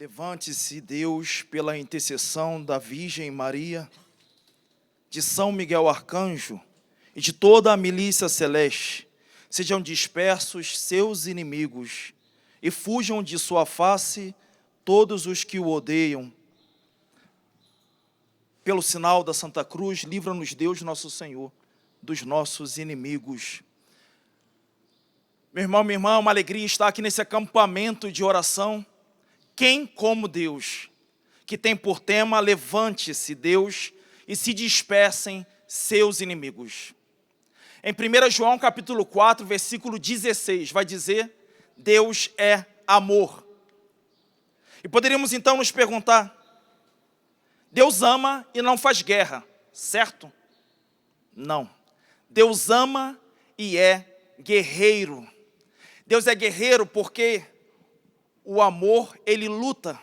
Levante-se, Deus, pela intercessão da Virgem Maria, de São Miguel Arcanjo e de toda a milícia celeste, sejam dispersos seus inimigos e fujam de sua face todos os que o odeiam. Pelo sinal da Santa Cruz, livra-nos Deus nosso Senhor dos nossos inimigos. Meu irmão, minha irmã, uma alegria estar aqui nesse acampamento de oração. Quem como Deus, que tem por tema, levante-se Deus e se dispersem seus inimigos. Em 1 João capítulo 4, versículo 16, vai dizer, Deus é amor. E poderíamos então nos perguntar, Deus ama e não faz guerra, certo? Não. Deus ama e é guerreiro. Deus é guerreiro porque o amor, ele luta.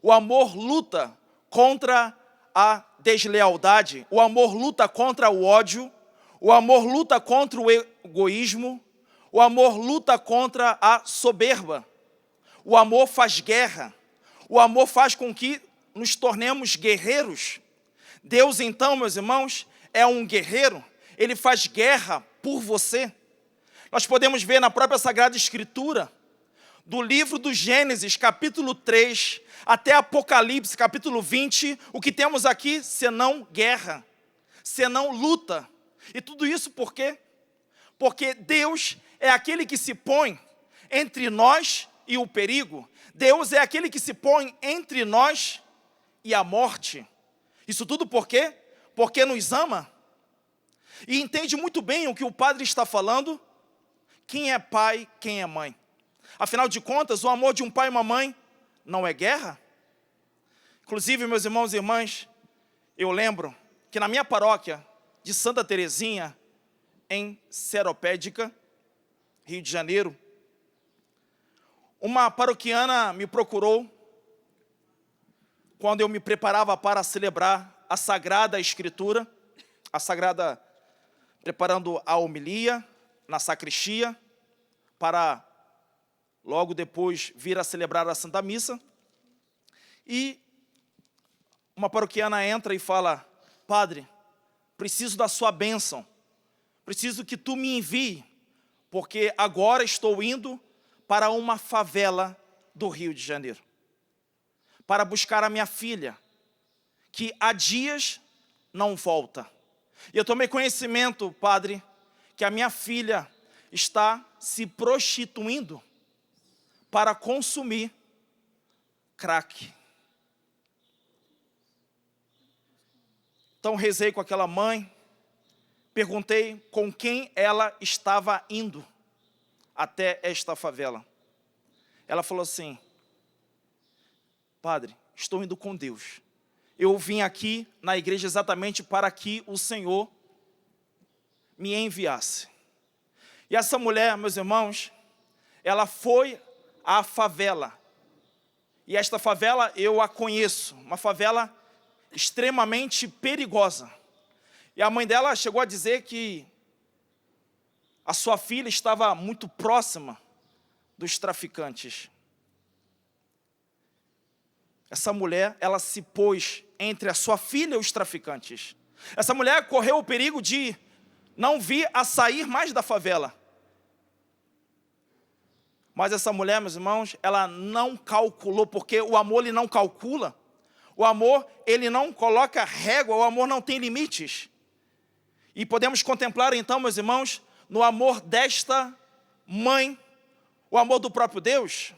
O amor luta contra a deslealdade. O amor luta contra o ódio. O amor luta contra o egoísmo. O amor luta contra a soberba. O amor faz guerra. O amor faz com que nos tornemos guerreiros. Deus, então, meus irmãos, é um guerreiro. Ele faz guerra por você. Nós podemos ver na própria Sagrada Escritura, do livro do Gênesis, capítulo 3, até Apocalipse, capítulo 20, o que temos aqui, senão guerra, senão luta. E tudo isso por quê? Porque Deus é aquele que se põe entre nós e o perigo. Deus é aquele que se põe entre nós e a morte. Isso tudo por quê? Porque nos ama. E entende muito bem o que o padre está falando. Quem é pai, quem é mãe? Afinal de contas, o amor de um pai e uma mãe não é guerra? Inclusive, meus irmãos e irmãs, eu lembro que na minha paróquia de Santa Terezinha, em Seropédica, Rio de Janeiro, uma paroquiana me procurou quando eu me preparava para celebrar a Sagrada Escritura, preparando a homilia na sacristia, para logo depois vir a celebrar a Santa Missa. E uma paroquiana entra e fala, padre, preciso da sua bênção, preciso que tu me envie, porque agora estou indo para uma favela do Rio de Janeiro, para buscar a minha filha, que há dias não volta. E eu tomei conhecimento, padre, que a minha filha está se prostituindo para consumir crack. Então rezei com aquela mãe, perguntei com quem ela estava indo até esta favela. Ela falou assim, padre, estou indo com Deus. Eu vim aqui na igreja exatamente para que o Senhor me enviasse. E essa mulher, meus irmãos, ela foi à favela. E esta favela eu a conheço, uma favela extremamente perigosa. E a mãe dela chegou a dizer que a sua filha estava muito próxima dos traficantes. Essa mulher, ela se pôs entre a sua filha e os traficantes. Essa mulher correu o perigo de não vir a sair mais da favela. Mas essa mulher, meus irmãos, ela não calculou, porque o amor, ele não calcula. O amor, ele não coloca régua, o amor não tem limites. E podemos contemplar então, meus irmãos, no amor desta mãe, o amor do próprio Deus.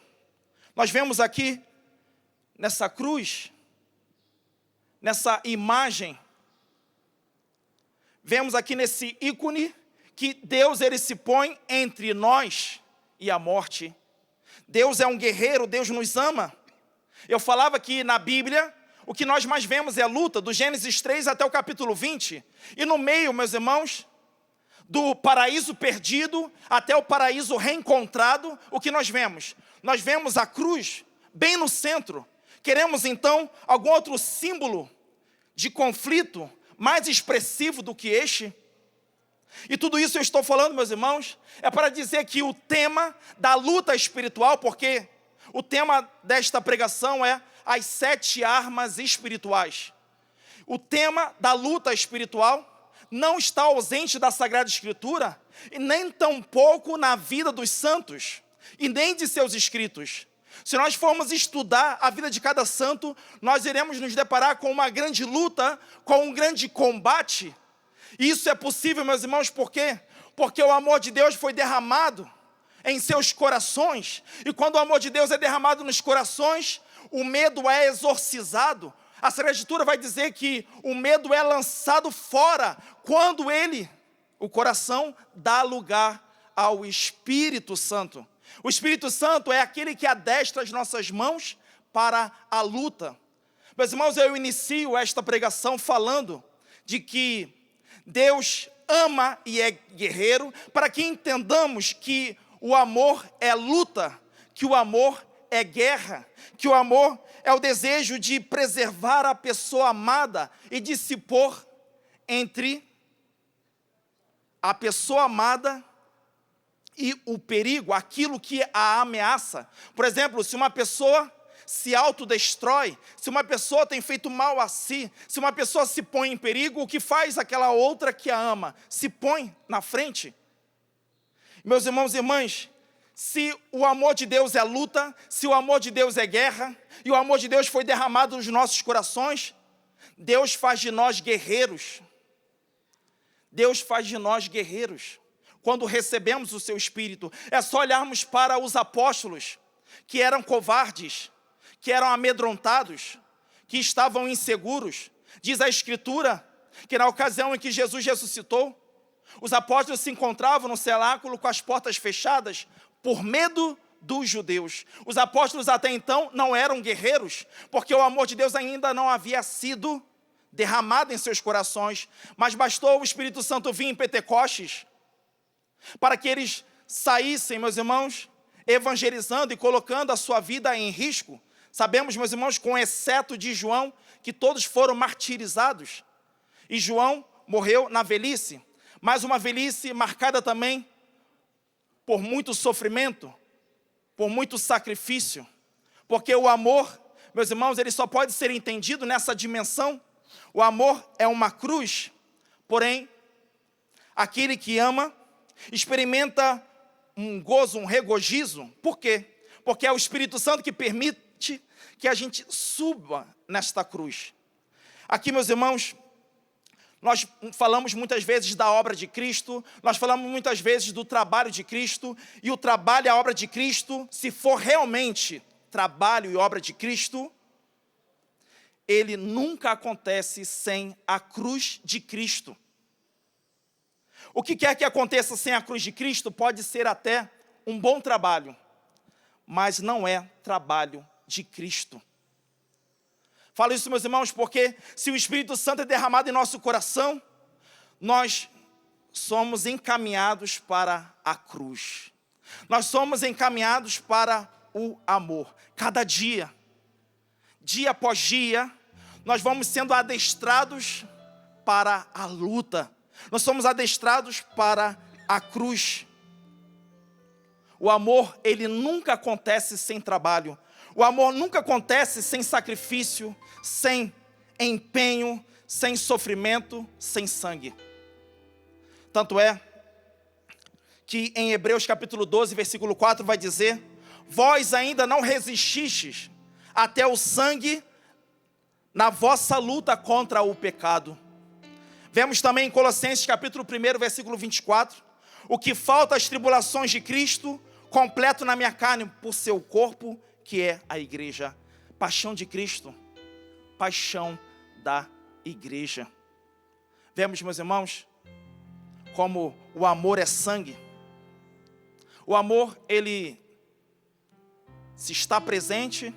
Nós vemos aqui, nessa cruz, nessa imagem, vemos aqui nesse ícone, que Deus, ele se põe entre nós e a morte. Deus é um guerreiro, Deus nos ama. Eu falava que na Bíblia, o que nós mais vemos é a luta, do Gênesis 3 até o capítulo 20. E no meio, meus irmãos, do paraíso perdido até o paraíso reencontrado, o que nós vemos? Nós vemos a cruz bem no centro. Queremos então algum outro símbolo de conflito mais expressivo do que este? E tudo isso eu estou falando, meus irmãos, é para dizer que o tema da luta espiritual, porque O tema desta pregação é as 7 armas espirituais. O tema da luta espiritual não está ausente da Sagrada Escritura, e nem tampouco na vida dos santos, e nem de seus escritos. Se nós formos estudar a vida de cada santo, nós iremos nos deparar com uma grande luta, com um grande combate. E isso é possível, meus irmãos, por quê? Porque o amor de Deus foi derramado em seus corações, e quando o amor de Deus é derramado nos corações, o medo é exorcizado. A Sagrada Escritura vai dizer que o medo é lançado fora, quando o coração, dá lugar ao Espírito Santo. O Espírito Santo é aquele que adestra as nossas mãos para a luta. Meus irmãos, eu inicio esta pregação falando de que Deus ama e é guerreiro, para que entendamos que o amor é luta, que o amor é guerra, que o amor é o desejo de preservar a pessoa amada e de se pôr entre a pessoa amada e o perigo, aquilo que a ameaça. Por exemplo, se uma pessoa se autodestrói, se uma pessoa tem feito mal a si, se uma pessoa se põe em perigo, o que faz aquela outra que a ama? Se põe na frente. Meus irmãos e irmãs, se o amor de Deus é luta, se o amor de Deus é guerra, e o amor de Deus foi derramado nos nossos corações, Deus faz de nós guerreiros. Deus faz de nós guerreiros. Quando recebemos o seu Espírito, é só olharmos para os apóstolos, que eram covardes, que eram amedrontados, que estavam inseguros. Diz a Escritura que na ocasião em que Jesus ressuscitou, os apóstolos se encontravam no cenáculo com as portas fechadas, por medo dos judeus. Os apóstolos até então não eram guerreiros, porque o amor de Deus ainda não havia sido derramado em seus corações, mas bastou o Espírito Santo vir em Pentecostes, para que eles saíssem, meus irmãos, evangelizando e colocando a sua vida em risco. Sabemos, meus irmãos, com exceto de João, que todos foram martirizados. E João morreu na velhice, mas uma velhice marcada também por muito sofrimento, por muito sacrifício. Porque o amor, meus irmãos, ele só pode ser entendido nessa dimensão. O amor é uma cruz, porém, aquele que ama experimenta um gozo, um regozijo. Por quê? Porque é o Espírito Santo que permite que a gente suba nesta cruz. Aqui, meus irmãos, nós falamos muitas vezes da obra de Cristo, nós falamos muitas vezes do trabalho de Cristo, e o trabalho e a obra de Cristo, se for realmente trabalho e obra de Cristo, ele nunca acontece sem a cruz de Cristo. O que quer que aconteça sem a cruz de Cristo pode ser até um bom trabalho, mas não é trabalho de Cristo. Falo isso, meus irmãos, porque se o Espírito Santo é derramado em nosso coração, nós somos encaminhados para a cruz. Nós somos encaminhados para o amor. Cada dia, dia após dia, nós vamos sendo adestrados para a luta. Nós somos adestrados para a cruz. O amor, ele nunca acontece sem trabalho. O amor nunca acontece sem sacrifício, sem empenho, sem sofrimento, sem sangue. Tanto é que em Hebreus capítulo 12, versículo 4 vai dizer: vós ainda não resististes até o sangue na vossa luta contra o pecado. Vemos também em Colossenses capítulo 1, versículo 24, o que falta às tribulações de Cristo, completo na minha carne por seu corpo, que é a igreja. Paixão de Cristo, paixão da igreja. Vemos, meus irmãos, como o amor é sangue. O amor, ele se está presente,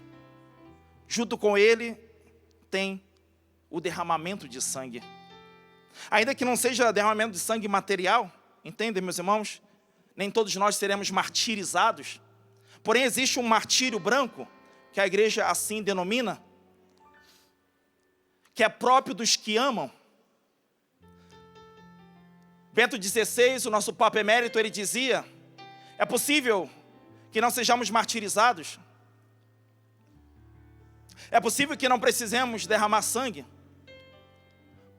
junto com ele tem o derramamento de sangue. Ainda que não seja derramamento de sangue material, entendem, meus irmãos? Nem todos nós seremos martirizados. Porém, existe um martírio branco, que a igreja assim denomina, que é próprio dos que amam. Bento XVI, o nosso Papa Emérito, ele dizia: é possível que não sejamos martirizados, É possível que não precisemos derramar sangue,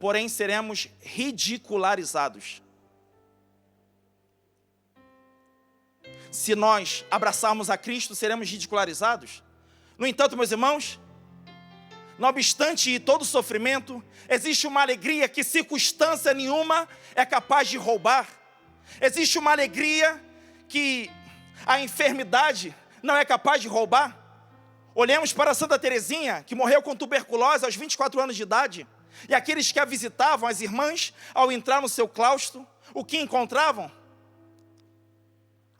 porém seremos ridicularizados. Se nós abraçarmos a Cristo, seremos ridicularizados. No entanto, meus irmãos, não obstante todo sofrimento, existe uma alegria que circunstância nenhuma é capaz de roubar. Existe uma alegria que a enfermidade não é capaz de roubar. Olhemos para Santa Teresinha, que morreu com tuberculose aos 24 anos de idade. E aqueles que a visitavam, as irmãs, ao entrar no seu claustro, o que encontravam?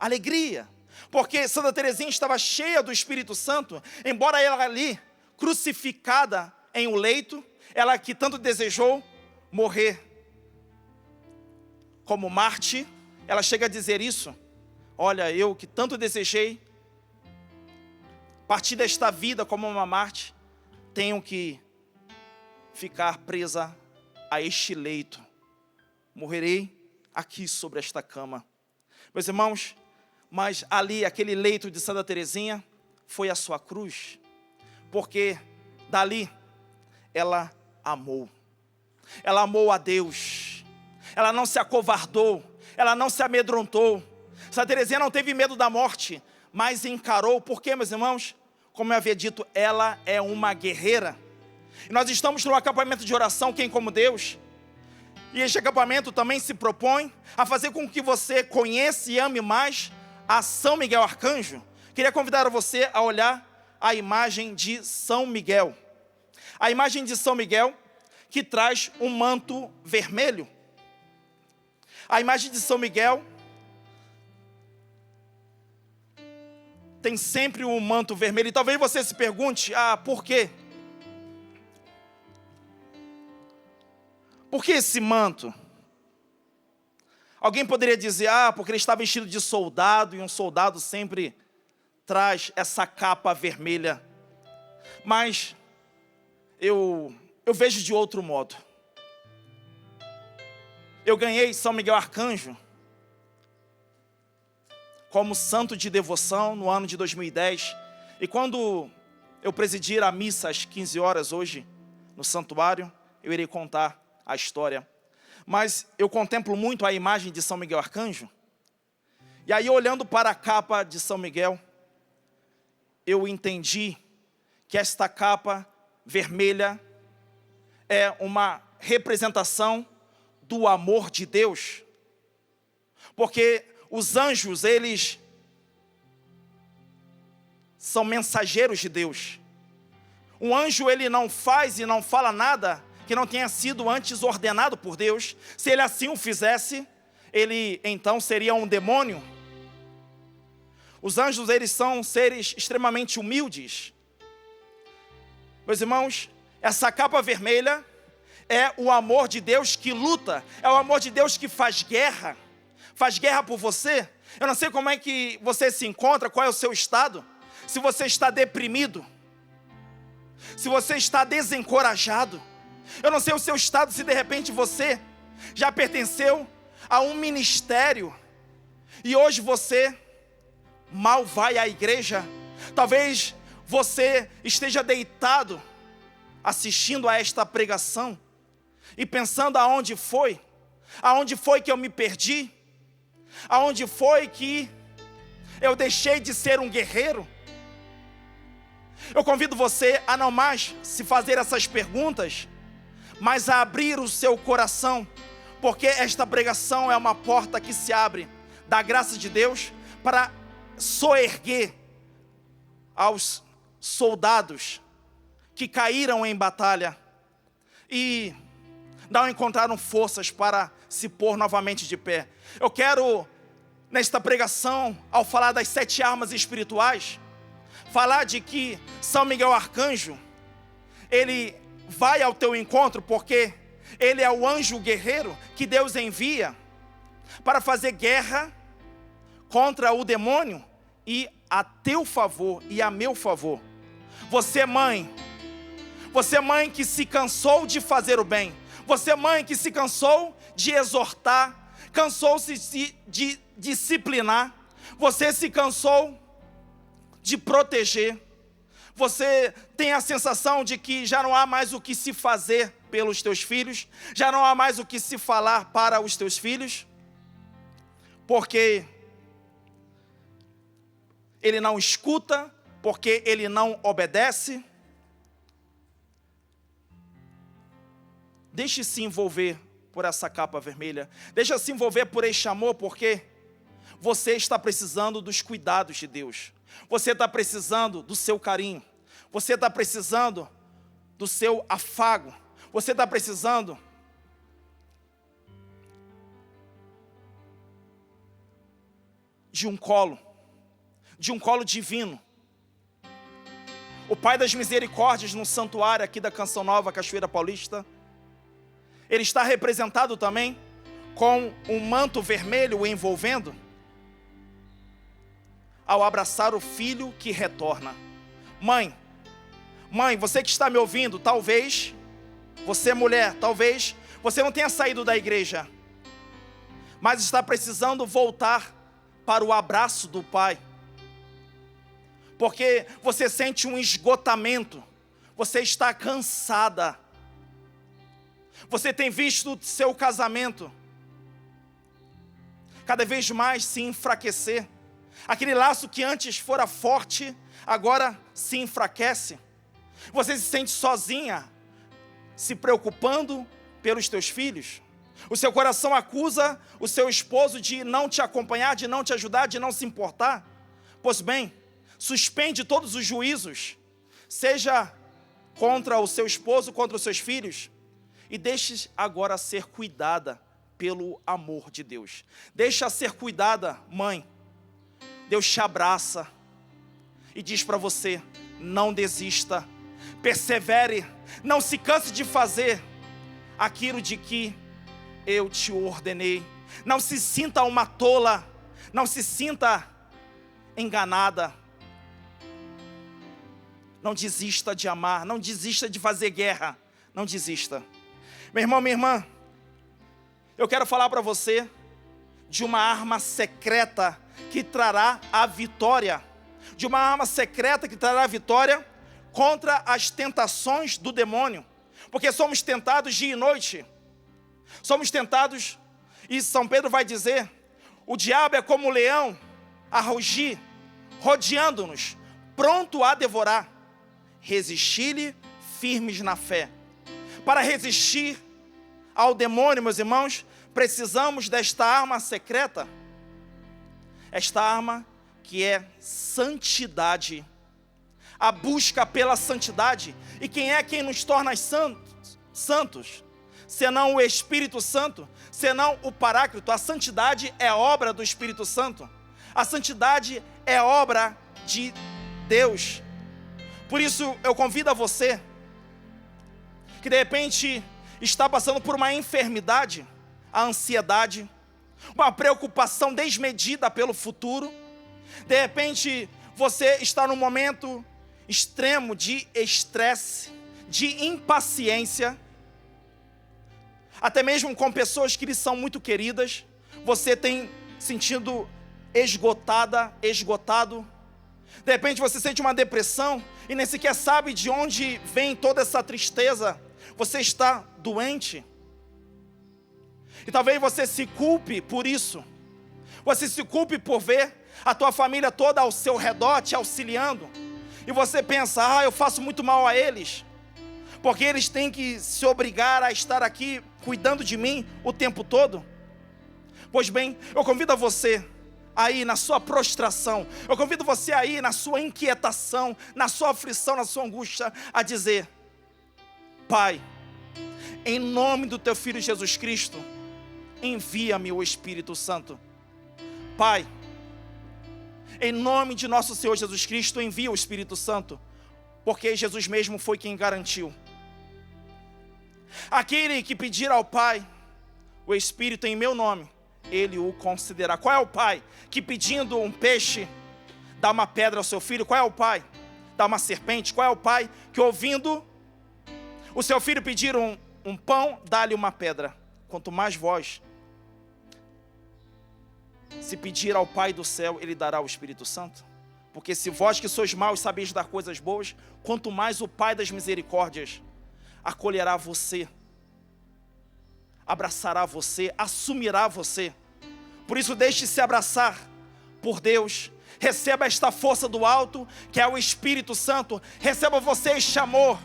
Alegria. Porque Santa Teresinha estava cheia do Espírito Santo, embora ela ali, crucificada em um leito, ela que tanto desejou morrer como Marte, ela chega a dizer isso: olha, eu que tanto desejei partir desta vida como uma Marte, tenho que ficar presa a este leito, morrerei aqui sobre esta cama. Meus irmãos, mas ali, aquele leito de Santa Teresinha, foi a sua cruz, porque dali, ela amou a Deus, ela não se acovardou, ela não se amedrontou. Santa Teresinha não teve medo da morte, mas encarou. Por quê, meus irmãos? Como eu havia dito, ela é uma guerreira. E nós estamos num acampamento de oração, Quem como Deus. E este acampamento também se propõe a fazer com que você conheça e ame mais a São Miguel Arcanjo. Queria convidar você a olhar a imagem de São Miguel. A imagem de São Miguel que traz um manto vermelho. A imagem de São Miguel tem sempre um manto vermelho. E talvez você se pergunte, por quê? Por que esse manto? Alguém poderia dizer, porque ele está vestido de soldado, e um soldado sempre traz essa capa vermelha. Mas eu vejo de outro modo. Eu ganhei São Miguel Arcanjo como santo de devoção no ano de 2010. E quando eu presidir a missa às 15 horas hoje, no santuário, eu irei contar a história. Mas eu contemplo muito a imagem de São Miguel Arcanjo. E aí, olhando para a capa de São Miguel, eu entendi que esta capa vermelha é uma representação do amor de Deus. Porque os anjos, eles são mensageiros de Deus. Um anjo, ele não faz e não fala nada que não tenha sido antes ordenado por Deus. Se ele assim o fizesse, ele então seria um demônio. Os anjos, eles são seres extremamente humildes. Meus irmãos, essa capa vermelha é o amor de Deus que luta, é o amor de Deus que faz guerra por você. Eu não sei como é que você se encontra, qual é o seu estado, se você está deprimido, se você está desencorajado. Eu não sei o seu estado, se de repente você já pertenceu a um ministério e hoje você mal vai à igreja. Talvez você esteja deitado assistindo a esta pregação e pensando aonde foi que eu me perdi, aonde foi que eu deixei de ser um guerreiro. Eu convido você a não mais se fazer essas perguntas, mas a abrir o seu coração, porque esta pregação é uma porta que se abre da graça de Deus para soerguer aos soldados que caíram em batalha e não encontraram forças para se pôr novamente de pé. Eu quero, nesta pregação, ao falar das 7 armas espirituais, falar de que São Miguel Arcanjo, ele vai ao teu encontro, porque ele é o anjo guerreiro que Deus envia para fazer guerra contra o demônio e a teu favor e a meu favor. Você mãe que se cansou de fazer o bem, você mãe que se cansou de exortar, cansou-se de disciplinar, você se cansou de proteger, Você tem a sensação de que já não há mais o que se fazer pelos teus filhos, já não há mais o que se falar para os teus filhos, porque ele não escuta, porque ele não obedece. Deixe-se envolver por essa capa vermelha, deixe-se envolver por este amor, porque você está precisando dos cuidados de Deus. Você está precisando do seu carinho. Você está precisando do seu afago. Você está precisando de um colo divino. O Pai das Misericórdias no santuário aqui da Canção Nova, Cachoeira Paulista, ele está representado também com um manto vermelho o envolvendo, ao abraçar o filho que retorna. Mãe, você que está me ouvindo, talvez, você mulher, talvez você não tenha saído da igreja, mas está precisando voltar para o abraço do Pai, porque você sente um esgotamento, você está cansada, você tem visto seu casamento cada vez mais se enfraquecer. Aquele laço que antes fora forte, agora se enfraquece. Você se sente sozinha, se preocupando pelos teus filhos. O seu coração acusa o seu esposo de não te acompanhar, de não te ajudar, de não se importar. Pois bem, suspende todos os juízos, seja contra o seu esposo, contra os seus filhos, e deixe agora ser cuidada pelo amor de Deus. Deixa ser cuidada, mãe. Deus te abraça e diz para você: não desista, persevere, não se canse de fazer aquilo de que eu te ordenei. Não se sinta uma tola, não se sinta enganada. Não desista de amar, não desista de fazer guerra, não desista. Meu irmão, minha irmã, eu quero falar para você de uma arma secreta que trará a vitória, de uma arma secreta que trará a vitória contra as tentações do demônio, porque somos tentados dia e noite, somos tentados, e São Pedro vai dizer, o diabo é como um leão a rugir, rodeando-nos, pronto a devorar. Resistir-lhe firmes na fé. Para resistir ao demônio, meus irmãos, precisamos desta arma secreta, esta arma que é santidade, a busca pela santidade. E quem é quem nos torna santos? Senão o Espírito Santo, senão o Paráclito. A santidade é obra do Espírito Santo, a santidade é obra de Deus. Por isso eu convido a você, que de repente está passando por uma enfermidade, a ansiedade, uma preocupação desmedida pelo futuro. De repente você está num momento extremo de estresse, de impaciência, até mesmo com pessoas que lhe são muito queridas. Você tem sentido esgotado. De repente você sente uma depressão e nem sequer sabe de onde vem toda essa tristeza. Você está doente. E talvez você se culpe por isso. Você se culpe por ver a tua família toda ao seu redor te auxiliando. E você pensa, eu faço muito mal a eles, porque eles têm que se obrigar a estar aqui cuidando de mim o tempo todo. Pois bem, eu convido a você aí na sua prostração, eu convido você aí na sua inquietação, na sua aflição, na sua angústia, a dizer: Pai, em nome do teu Filho Jesus Cristo, envia-me o Espírito Santo. Pai, em nome de nosso Senhor Jesus Cristo, envia o Espírito Santo, porque Jesus mesmo foi quem garantiu. Aquele que pedir ao Pai o Espírito em meu nome, Ele o concederá. Qual é o pai que pedindo um peixe dá uma pedra ao seu filho? Qual é o pai? Dá uma serpente? Qual é o pai que ouvindo o seu filho pedir um pão, dá-lhe uma pedra? Quanto mais vós, se pedir ao Pai do céu, Ele dará o Espírito Santo. Porque se vós que sois maus sabeis dar coisas boas, quanto mais o Pai das misericórdias acolherá você, abraçará você, assumirá você. Por isso deixe-se abraçar por Deus. Receba esta força do alto, que é o Espírito Santo. Receba você este amor,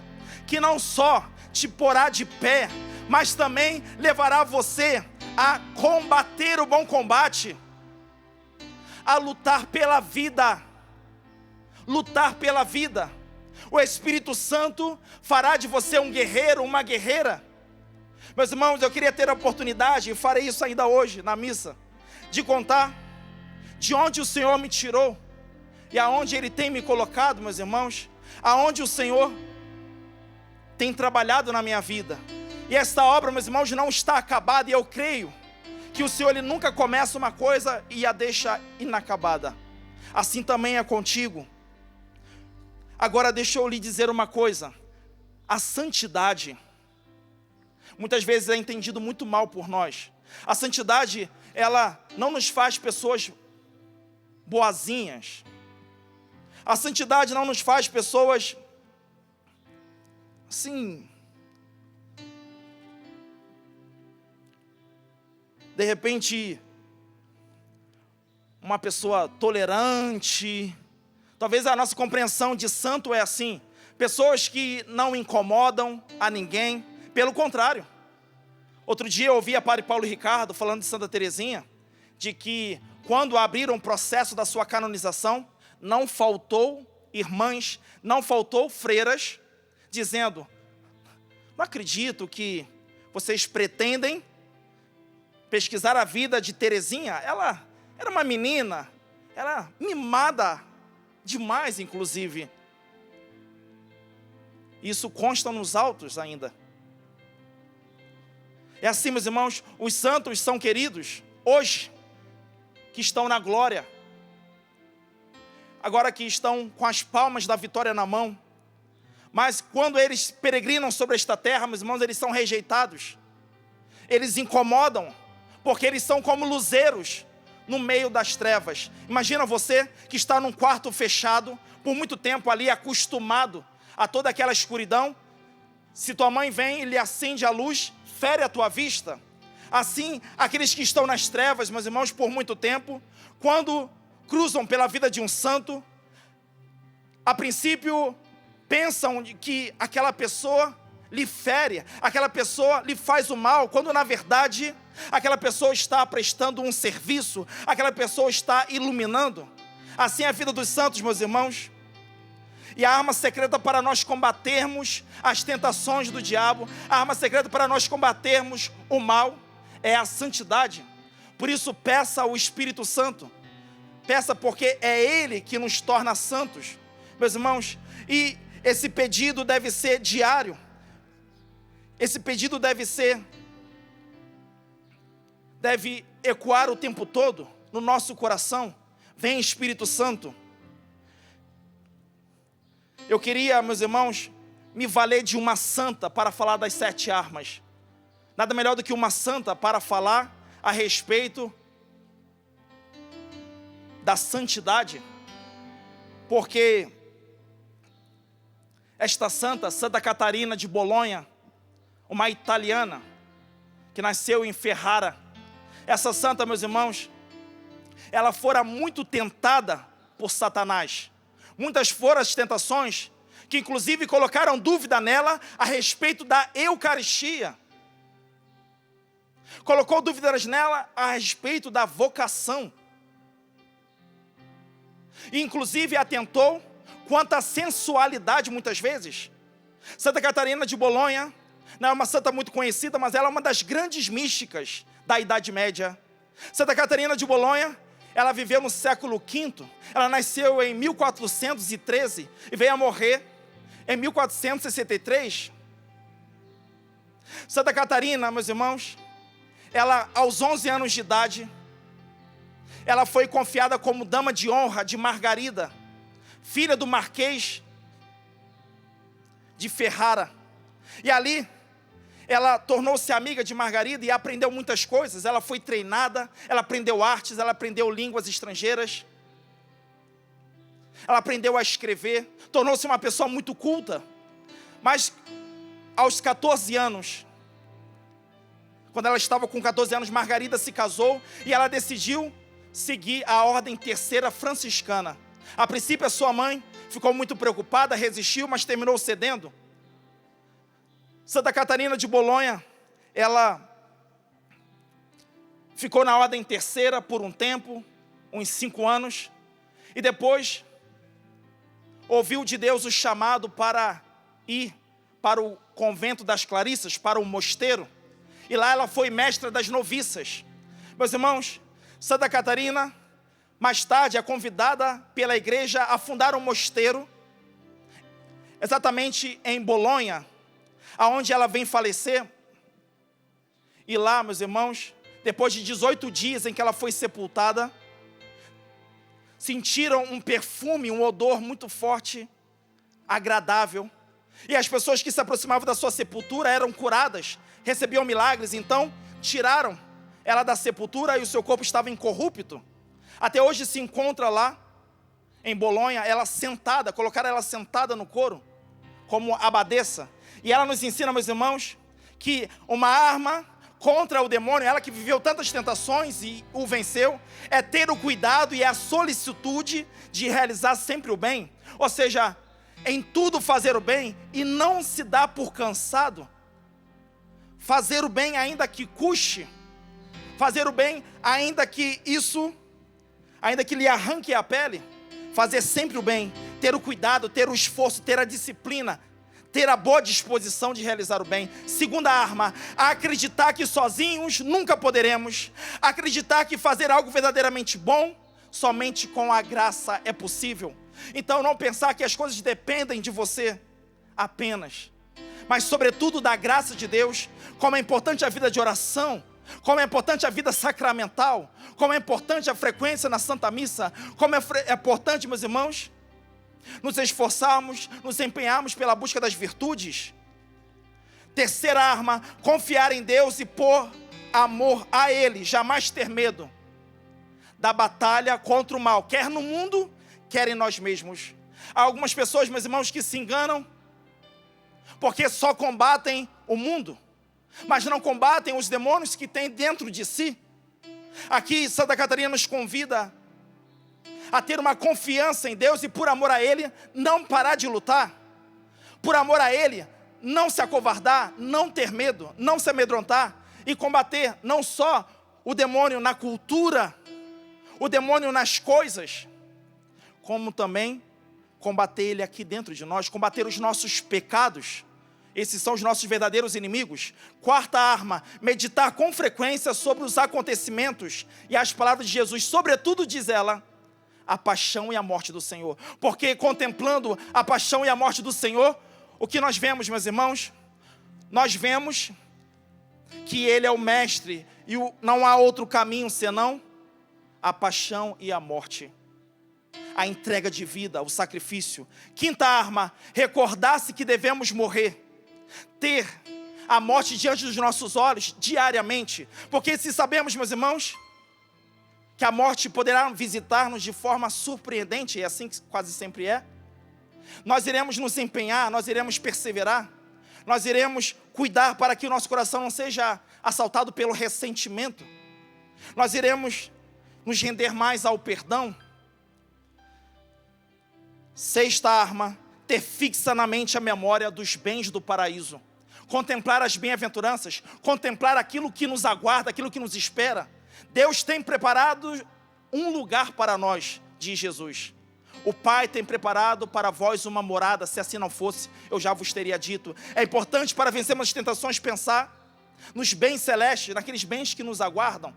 que não só te porá de pé, mas também levará você a combater o bom combate, a lutar pela vida. Lutar pela vida. O Espírito Santo fará de você um guerreiro, uma guerreira. Meus irmãos, eu queria ter a oportunidade, e farei isso ainda hoje na missa, de contar de onde o Senhor me tirou e aonde Ele tem me colocado, meus irmãos, aonde o Senhor tem trabalhado na minha vida. E esta obra, meus irmãos, não está acabada, e eu creio que o Senhor, Ele nunca começa uma coisa e a deixa inacabada. Assim também é contigo. Agora deixa eu lhe dizer uma coisa: a santidade muitas vezes é entendido muito mal por nós. A santidade, ela não nos faz pessoas boazinhas. A santidade não nos faz pessoas assim, de repente, uma pessoa tolerante. Talvez a nossa compreensão de santo é assim: pessoas que não incomodam a ninguém. Pelo contrário, outro dia eu ouvi a Padre Paulo Ricardo falando de Santa Teresinha, de que quando abriram o processo da sua canonização, não faltou irmãs, não faltou freiras, dizendo: não acredito que vocês pretendem pesquisar a vida de Teresinha. Ela era uma menina, era mimada demais, inclusive. Isso consta nos autos ainda. É assim, meus irmãos, os santos são queridos hoje, que estão na glória, agora que estão com as palmas da vitória na mão. Mas quando eles peregrinam sobre esta terra, meus irmãos, eles são rejeitados. Eles incomodam, porque eles são como luzeiros no meio das trevas. Imagina você que está num quarto fechado, por muito tempo ali, acostumado a toda aquela escuridão. Se tua mãe vem e lhe acende a luz, fere a tua vista. Assim, aqueles que estão nas trevas, meus irmãos, por muito tempo, quando cruzam pela vida de um santo, a princípio pensam que aquela pessoa lhe fere, aquela pessoa lhe faz o mal, quando na verdade aquela pessoa está prestando um serviço, aquela pessoa está iluminando. Assim é a vida dos santos, meus irmãos. E a arma secreta para nós combatermos as tentações do diabo, a arma secreta para nós combatermos o mal, é a santidade. Por isso peça ao Espírito Santo, peça, porque é Ele que nos torna santos, meus irmãos. E esse pedido deve ser diário, esse pedido deve ecoar o tempo todo no nosso coração. Vem, Espírito Santo. Eu queria, meus irmãos, me valer de uma santa para falar das 7 armas. Nada melhor do que uma santa para falar a respeito da santidade, porque esta santa, Santa Catarina de Bolonha, uma italiana que nasceu em Ferrara, essa santa, meus irmãos, ela fora muito tentada por Satanás. Muitas foram as tentações que inclusive colocaram dúvida nela a respeito da Eucaristia. Colocou dúvidas nela a respeito da vocação. E inclusive atentou quanto à sensualidade muitas vezes. Santa Catarina de Bolonha não é uma santa muito conhecida, mas ela é uma das grandes místicas da Idade Média. Santa Catarina de Bolonha, ela viveu no século V, ela nasceu em 1413 e veio a morrer em 1463. Santa Catarina, meus irmãos, ela aos 11 anos de idade, ela foi confiada como dama de honra de Margarida, filha do Marquês de Ferrara. E ali, ela tornou-se amiga de Margarida e aprendeu muitas coisas. Ela foi treinada, ela aprendeu artes, ela aprendeu línguas estrangeiras. ela aprendeu a escrever, tornou-se uma pessoa muito culta. Mas aos 14 anos, quando ela estava com 14 anos, Margarida se casou e ela decidiu seguir a ordem terceira franciscana. A princípio, a sua mãe ficou muito preocupada, resistiu, mas terminou cedendo. Santa Catarina de Bolonha, ela ficou na ordem terceira por um tempo, uns 5 anos, e depois ouviu de Deus o chamado para ir para o convento das Clarissas, para o mosteiro, e lá ela foi mestra das noviças. Meus irmãos, Santa Catarina, mais tarde, é convidada pela igreja a fundar um mosteiro, exatamente em Bolonha, aonde ela vem falecer. E lá, meus irmãos, depois de 18 dias em que ela foi sepultada, sentiram um perfume, um odor muito forte, agradável. E as pessoas que se aproximavam da sua sepultura eram curadas, recebiam milagres. Então, tiraram ela da sepultura e o seu corpo estava incorrupto. Até hoje se encontra lá, em Bolonha, ela sentada, colocaram ela sentada no coro, como abadesa. E ela nos ensina, meus irmãos, que uma arma contra o demônio, ela que viveu tantas tentações e o venceu, é ter o cuidado e a solicitude de realizar sempre o bem. Ou seja, em tudo fazer o bem e não se dar por cansado. Fazer o bem ainda que custe. Fazer o bem ainda que lhe arranque a pele. Fazer sempre o bem, ter o cuidado, ter o esforço, ter a disciplina, ter a boa disposição de realizar o bem. Segunda arma, acreditar que sozinhos nunca poderemos. Acreditar que fazer algo verdadeiramente bom, somente com a graça é possível. Então não pensar que as coisas dependem de você apenas, mas sobretudo da graça de Deus. Como é importante a vida de oração, como é importante a vida sacramental, como é importante a frequência na Santa Missa, como é importante, meus irmãos, nos esforçarmos, nos empenharmos pela busca das virtudes. Terceira arma, confiar em Deus e por amor a Ele, jamais ter medo da batalha contra o mal, quer no mundo, quer em nós mesmos. Há algumas pessoas, meus irmãos, que se enganam, porque só combatem o mundo, mas não combatem os demônios que tem dentro de si. Aqui Santa Catarina nos convida a ter uma confiança em Deus e por amor a Ele não parar de lutar. Por amor a Ele não se acovardar, não ter medo, não se amedrontar e combater não só o demônio na cultura, o demônio nas coisas, como também combater ele aqui dentro de nós, combater os nossos pecados. Esses são os nossos verdadeiros inimigos. Quarta arma, meditar com frequência sobre os acontecimentos e as palavras de Jesus, sobretudo, diz ela, a paixão e a morte do Senhor. Porque contemplando a paixão e a morte do Senhor, o que nós vemos, meus irmãos? Nós vemos que Ele é o mestre e não há outro caminho senão a paixão e a morte. A entrega de vida, o sacrifício. Quinta arma, recordar-se que devemos morrer. Ter a morte diante dos nossos olhos diariamente. Porque se sabemos, meus irmãos, que a morte poderá visitar-nos de forma surpreendente, e assim que quase sempre é, nós iremos nos empenhar, nós iremos perseverar, nós iremos cuidar para que o nosso coração não seja assaltado pelo ressentimento, nós iremos nos render mais ao perdão. Sexta arma, ter fixa na mente a memória dos bens do paraíso, contemplar as bem-aventuranças, contemplar aquilo que nos aguarda, aquilo que nos espera. Deus tem preparado um lugar para nós, diz Jesus. O Pai tem preparado para vós uma morada, se assim não fosse, eu já vos teria dito. É importante para vencermos as tentações pensar nos bens celestes, naqueles bens que nos aguardam.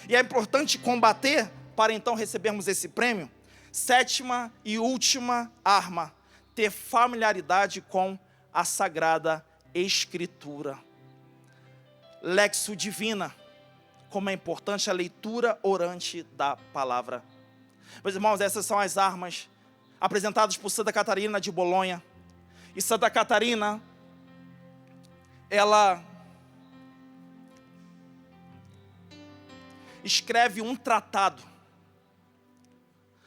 E é importante combater para então recebermos esse prêmio. Sétima e última arma, ter familiaridade com a Sagrada Escritura. Lexio Divina, como é importante a leitura orante da palavra. Meus irmãos, essas são as armas apresentadas por Santa Catarina de Bolonha. E Santa Catarina, ela escreve um tratado.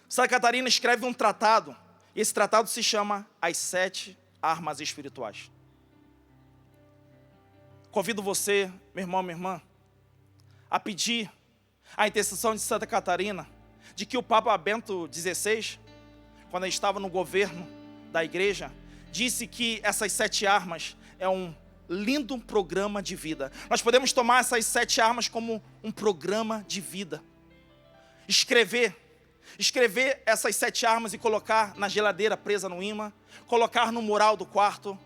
Santa Catarina escreve um tratado Esse tratado se chama As 7 Armas Espirituais. Convido você, meu irmão, minha irmã, a pedir a intercessão de Santa Catarina, de que o Papa Bento XVI, quando ele estava no governo da igreja, disse que essas 7 armas é um lindo programa de vida. Nós podemos tomar essas 7 armas como um programa de vida. Escrever essas 7 armas e colocar na geladeira presa no imã, colocar no mural do quarto,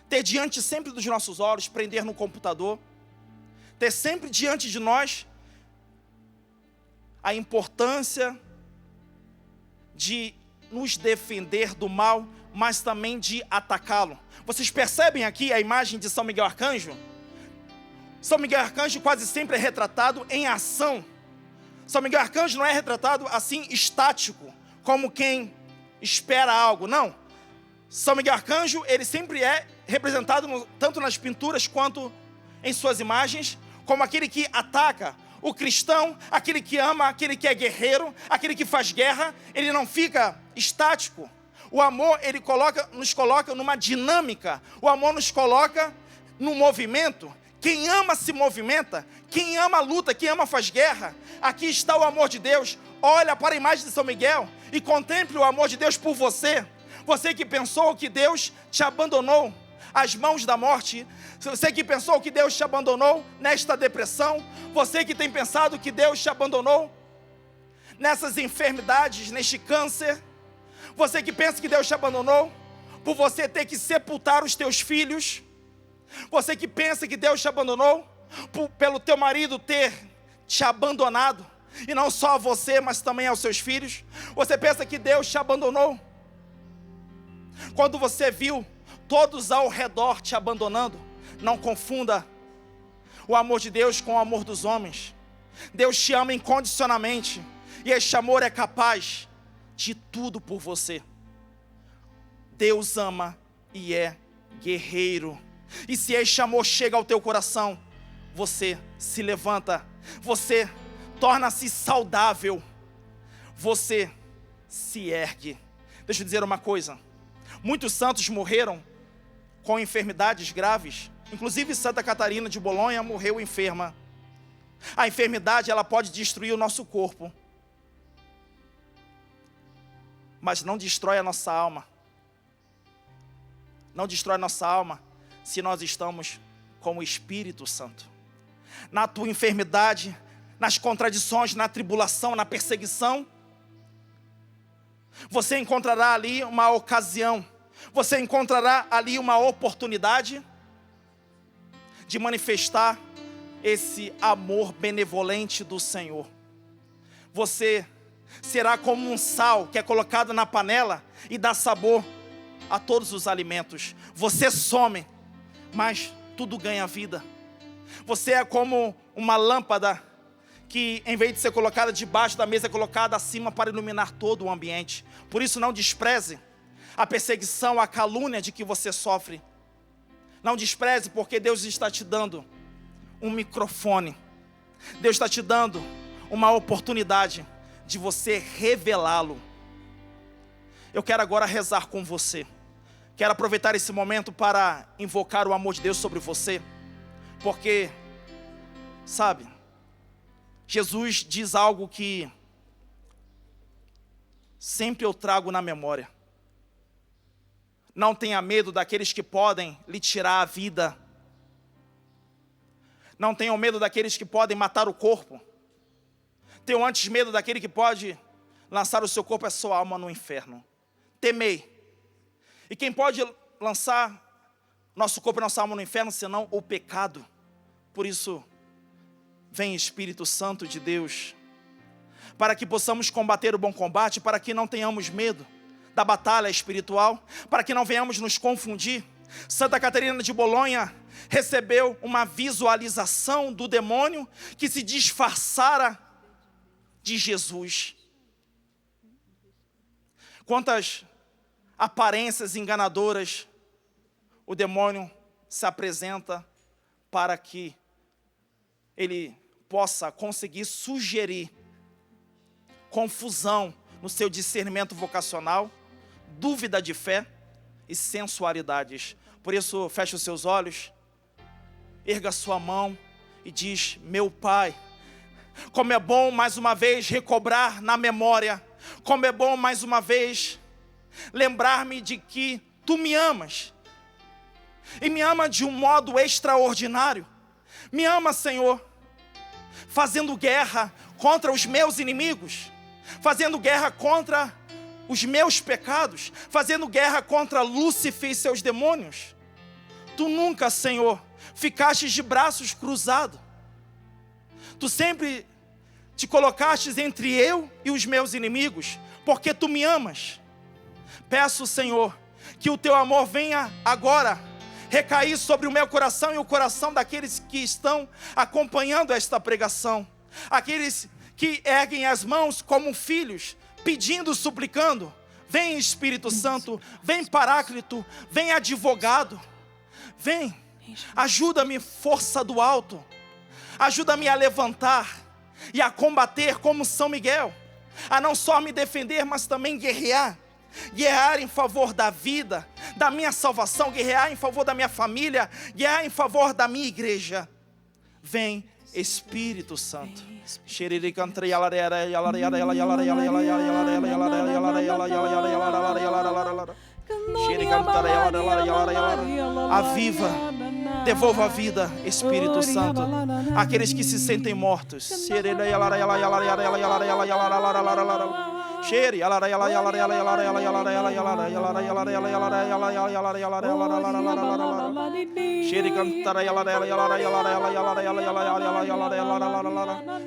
ter diante sempre dos nossos olhos, prender no computador, ter sempre diante de nós a importância de nos defender do mal, mas também de atacá-lo. Vocês percebem aqui a imagem de São Miguel Arcanjo? São Miguel Arcanjo quase sempre é retratado em ação. São Miguel Arcanjo não é retratado assim estático, como quem espera algo, não. São Miguel Arcanjo, ele sempre é representado tanto nas pinturas quanto em suas imagens, como aquele que ataca o cristão, aquele que ama, aquele que é guerreiro, aquele que faz guerra. Ele não fica estático. O amor, ele nos coloca numa dinâmica. O amor nos coloca no movimento. Quem ama se movimenta. Quem ama luta, quem ama faz guerra. Aqui está o amor de Deus. Olha para a imagem de São Miguel e contemple o amor de Deus por você. Você que pensou que Deus te abandonou às mãos da morte. Você que pensou que Deus te abandonou nesta depressão. Você que tem pensado que Deus te abandonou nessas enfermidades, neste câncer. Você que pensa que Deus te abandonou por você ter que sepultar os teus filhos. Você que pensa que Deus te abandonou pelo teu marido ter te abandonado. E não só a você, mas também aos seus filhos. Você pensa que Deus te abandonou quando você viu todos ao redor te abandonando. Não confunda o amor de Deus com o amor dos homens. Deus te ama incondicionalmente. E este amor é capaz de tudo por você. Deus ama e é guerreiro. E se este amor chega ao teu coração, você se levanta, você torna-se saudável, você se ergue. Deixa eu dizer uma coisa: muitos santos morreram com enfermidades graves. Inclusive Santa Catarina de Bolonha morreu enferma. A enfermidade, ela pode destruir o nosso corpo, mas não destrói a nossa alma. Não destrói a nossa alma se nós estamos com o Espírito Santo. Na tua enfermidade, nas contradições, na tribulação, na perseguição, você encontrará ali uma ocasião, você encontrará ali uma oportunidade de manifestar esse amor benevolente do Senhor. Você será como um sal que é colocado na panela e dá sabor a todos os alimentos. Você some, mas tudo ganha vida. Você é como uma lâmpada que, em vez de ser colocada debaixo da mesa, é colocada acima para iluminar todo o ambiente. Por isso, não despreze a perseguição, a calúnia de que você sofre. Não despreze, porque Deus está te dando um microfone. Deus está te dando uma oportunidade de você revelá-lo. Eu quero agora rezar com você. Quero aproveitar esse momento para invocar o amor de Deus sobre você. Porque, sabe, Jesus diz algo que sempre eu trago na memória. Não tenha medo daqueles que podem lhe tirar a vida. Não tenham medo daqueles que podem matar o corpo. Tenham antes medo daquele que pode lançar o seu corpo e a sua alma no inferno. Temei. E quem pode lançar nosso corpo e nossa alma no inferno, senão o pecado? Por isso, vem Espírito Santo de Deus, para que possamos combater o bom combate, para que não tenhamos medo da batalha espiritual, para que não venhamos nos confundir. Santa Catarina de Bolonha recebeu uma visualização do demônio que se disfarçara de Jesus. Quantas aparências enganadoras o demônio se apresenta para que ele possa conseguir sugerir confusão no seu discernimento vocacional, dúvida de fé e sensualidades. Por isso, feche os seus olhos, erga sua mão e diz: meu Pai, como é bom mais uma vez recobrar na memória, como é bom mais uma vez lembrar-me de que Tu me amas, e me ama de um modo extraordinário. Me ama, Senhor, fazendo guerra contra os meus inimigos, fazendo guerra contra os meus pecados, fazendo guerra contra Lúcifer e seus demônios. Tu nunca, Senhor, ficaste de braços cruzados. Tu sempre te colocastes entre eu e os meus inimigos, porque Tu me amas. Peço, Senhor, que o Teu amor venha agora recair sobre o meu coração e o coração daqueles que estão acompanhando esta pregação. Aqueles que erguem as mãos como filhos, pedindo, suplicando: vem Espírito Santo, vem Paráclito, vem advogado, vem, ajuda-me, força do alto, ajuda-me a levantar e a combater como São Miguel, a não só me defender, mas também guerrear em favor da vida, da minha salvação, guerrear em favor da minha família, guerrear em favor da minha igreja. Vem Espírito Santo. Aviva, devolva a vida, Espírito Santo, aqueles que se sentem mortos.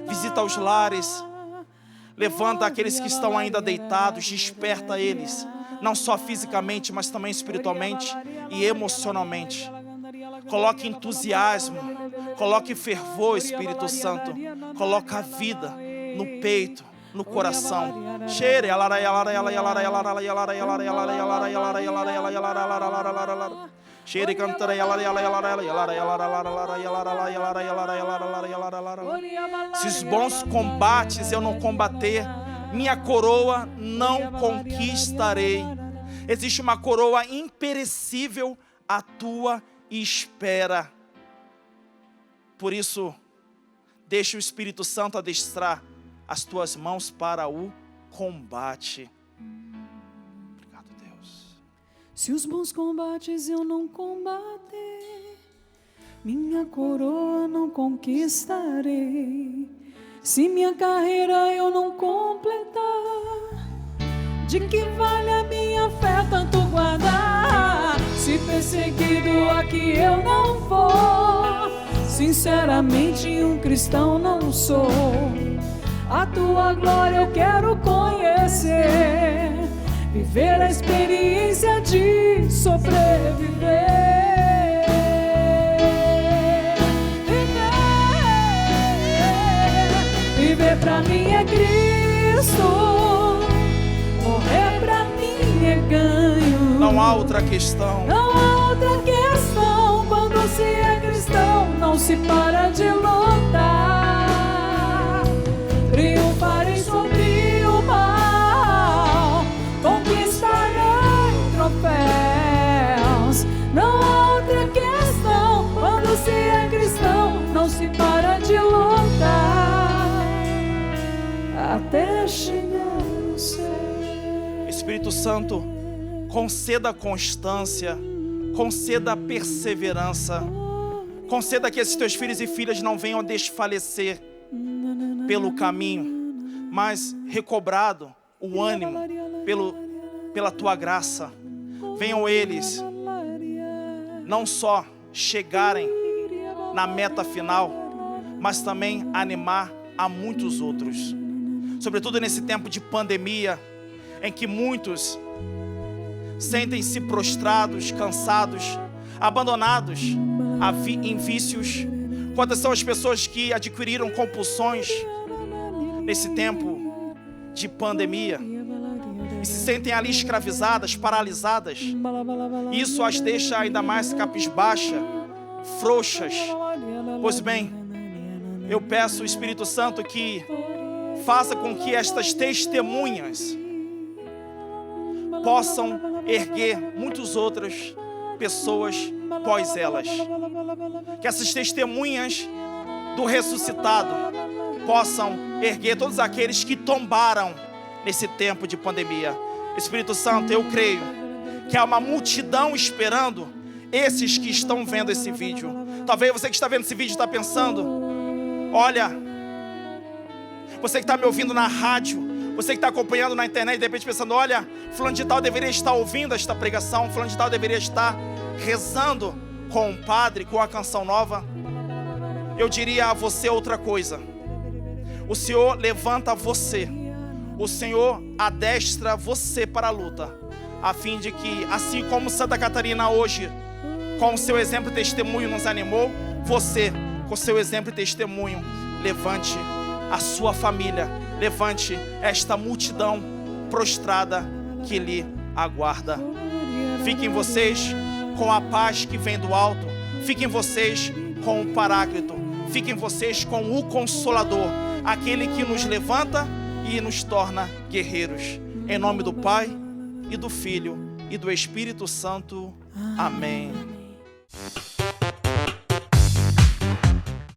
Visita os lares, levanta aqueles que estão ainda deitados, desperta eles, não só fisicamente, mas também espiritualmente e emocionalmente. Coloque entusiasmo, coloque fervor, Espírito Santo, coloca a vida no peito, no coração. Se os bons combates eu não combater, minha coroa não conquistarei. Existe uma coroa imperecível à tua espera. Por isso, deixa o Espírito Santo adestrar as tuas mãos para o combate. Obrigado, Deus. Se os bons combates eu não combater, minha coroa não conquistarei. Se minha carreira eu não completar, de que vale a minha fé tanto guardar? Se perseguido aqui eu não vou, sinceramente um cristão não sou. A tua glória eu quero conhecer, viver a experiência de sobreviver. Viver pra mim é Cristo, morrer pra mim é ganho. Não há outra questão. Não há outra questão. Quando se é cristão, não se para de lutar. Triunfarei sobre o mal, conquistarei troféus. Não há outra questão. Quando se é cristão, não se para de lutar até chegar no céu. Espírito Santo, conceda constância, conceda perseverança, conceda que esses teus filhos e filhas não venham a desfalecer pelo caminho, mas recobrado o ânimo pela tua graça. Venham eles não só chegarem na meta final, mas também animar a muitos outros. Sobretudo nesse tempo de pandemia, em que muitos sentem-se prostrados, cansados, abandonados em vícios. Quantas são as pessoas que adquiriram compulsões nesse tempo de pandemia e se sentem ali escravizadas, paralisadas? Isso as deixa ainda mais cabisbaixa, frouxas. Pois bem, eu peço ao Espírito Santo que faça com que estas testemunhas possam erguer muitas outras pessoas pós elas. Que essas testemunhas do ressuscitado possam erguer todos aqueles que tombaram nesse tempo de pandemia. Espírito Santo, eu creio que há uma multidão esperando esses que estão vendo esse vídeo. Talvez você que está vendo esse vídeo está pensando, olha, você que está me ouvindo na rádio, você que está acompanhando na internet, de repente pensando, olha, fulano de tal deveria estar ouvindo esta pregação, fulano de tal deveria estar rezando com o padre, com a canção nova. Eu diria a você outra coisa. O Senhor levanta você, o Senhor adestra você para a luta, a fim de que, assim como Santa Catarina hoje, com o seu exemplo e testemunho nos animou, você, com o seu exemplo e testemunho, levante a sua família, levante esta multidão prostrada que lhe aguarda. Fiquem vocês com a paz que vem do alto, fiquem vocês com o Paráclito, fiquem vocês com o Consolador, aquele que nos levanta e nos torna guerreiros. Em nome do Pai, e do Filho, e do Espírito Santo. Amém.